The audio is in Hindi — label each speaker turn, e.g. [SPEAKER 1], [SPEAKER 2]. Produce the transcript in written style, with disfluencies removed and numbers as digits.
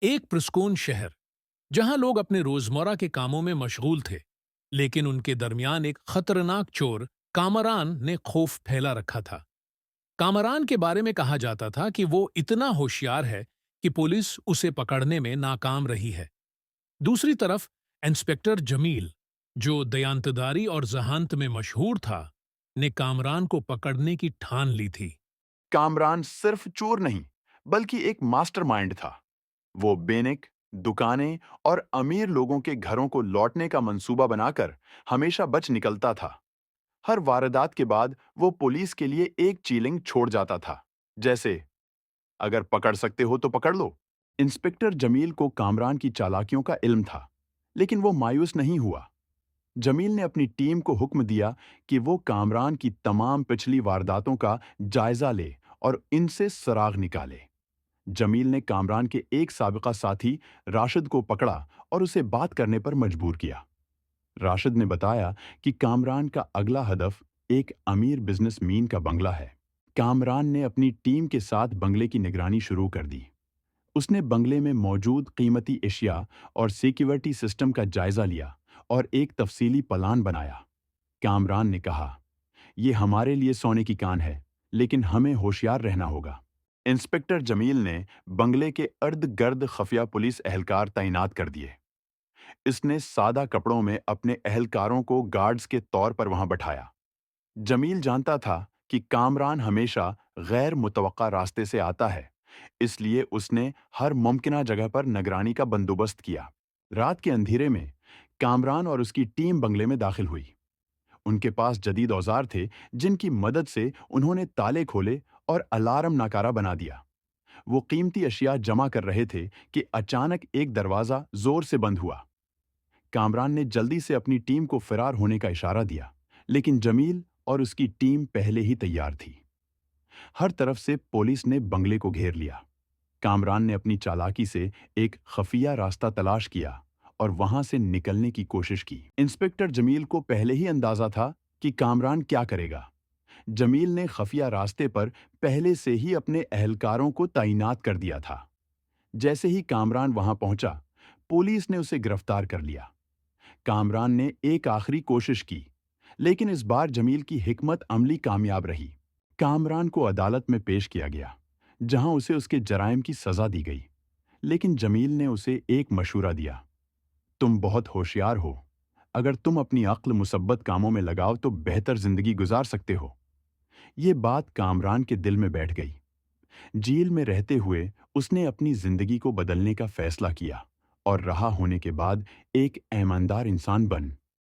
[SPEAKER 1] एक पुरस्कून शहर, जहां लोग अपने रोजमर्रा के कामों में मशगूल थे, लेकिन उनके दरमियान एक खतरनाक चोर कामरान ने खौफ फैला रखा था। कामरान के बारे में कहा जाता था कि वो इतना होशियार है कि पुलिस उसे पकड़ने में नाकाम रही है। दूसरी तरफ इंस्पेक्टर जमील, जो दयांतदारी और जहानत में मशहूर था, ने कामरान को पकड़ने की ठान ली थी।
[SPEAKER 2] कामरान सिर्फ चोर नहीं, बल्कि एक मास्टरमाइंड था। वो बेनिक, दुकानें और अमीर लोगों के घरों को लौटने का मंसूबा बनाकर हमेशा बच निकलता था। हर वारदात के बाद वो पुलिस के लिए एक चीलिंग छोड़ जाता था, जैसे अगर पकड़ सकते हो तो पकड़ लो। इंस्पेक्टर जमील को कामरान की चालाकियों का इल्म था, लेकिन वो मायूस नहीं हुआ। जमील ने अपनी टीम को हुक्म दिया कि वो कामरान की तमाम पिछली वारदातों का जायजा ले और इनसे सुराग निकाले। जमील ने कामरान के एक साबिका साथी राशिद को पकड़ा और उसे बात करने पर मजबूर किया। राशिद ने बताया कि कामरान का अगला हदफ एक अमीर बिजनेसमैन का बंगला है। कामरान ने अपनी टीम के साथ बंगले की निगरानी शुरू कर दी। उसने बंगले में मौजूद कीमती एशिया और सिक्योरिटी सिस्टम का जायजा लिया और एक तफसीली प्लान बनाया। कामरान ने कहा, "यह हमारे लिए सोने की कान है, लेकिन हमें होशियार रहना होगा।" इंस्पेक्टर जमील ने बंगले के अर्द गर्द खफिया पुलिस एहलकार तैनात कर दिए। इसने सादा कपड़ों में अपने एहलकारों को गार्ड्स के तौर पर वहां बैठाया। जमील जानता था कि कामरान हमेशा गैर मुतवक्का रास्ते से आता है, इसलिए उसने हर मुमकिना जगह पर निगरानी का बंदोबस्त किया। रात के अंधेरे में कामरान और उसकी टीम बंगले में दाखिल हुई। उनके पास जदीद औजार थे, जिनकी मदद से उन्होंने ताले खोले और अलार्म नाकारा बना दिया। वो कीमती अशिया जमा कर रहे थे कि अचानक एक दरवाजा जोर से बंद हुआ। कामरान ने जल्दी से अपनी टीम को फरार होने का इशारा दिया, लेकिन जमील और उसकी टीम पहले ही तैयार थी। हर तरफ से पुलिस ने बंगले को घेर लिया। कामरान ने अपनी चालाकी से एक खफिया रास्ता तलाश किया और वहां से निकलने की कोशिश की। इंस्पेक्टर जमील को पहले ही अंदाजा था कि कामरान क्या करेगा। जमील ने खफिया रास्ते पर पहले से ही अपने अहलकारों को तैनात कर दिया था। जैसे ही कामरान वहां पहुंचा, पुलिस ने उसे गिरफ्तार कर लिया। कामरान ने एक आखिरी कोशिश की, लेकिन इस बार जमील की हिकमत अमली कामयाब रही। कामरान को अदालत में पेश किया गया, जहां उसे उसके जराइम की सजा दी गई। लेकिन जमील ने उसे एक मशूरा दिया, "तुम बहुत होशियार हो। अगर तुम अपनी अक्ल मुसब्बत कामों में लगाओ तो बेहतर जिंदगी गुजार सकते हो।" ये बात कामरान के दिल में बैठ गई। जेल में रहते हुए उसने अपनी जिंदगी को बदलने का फैसला किया और रहा होने के बाद एक ईमानदार इंसान बन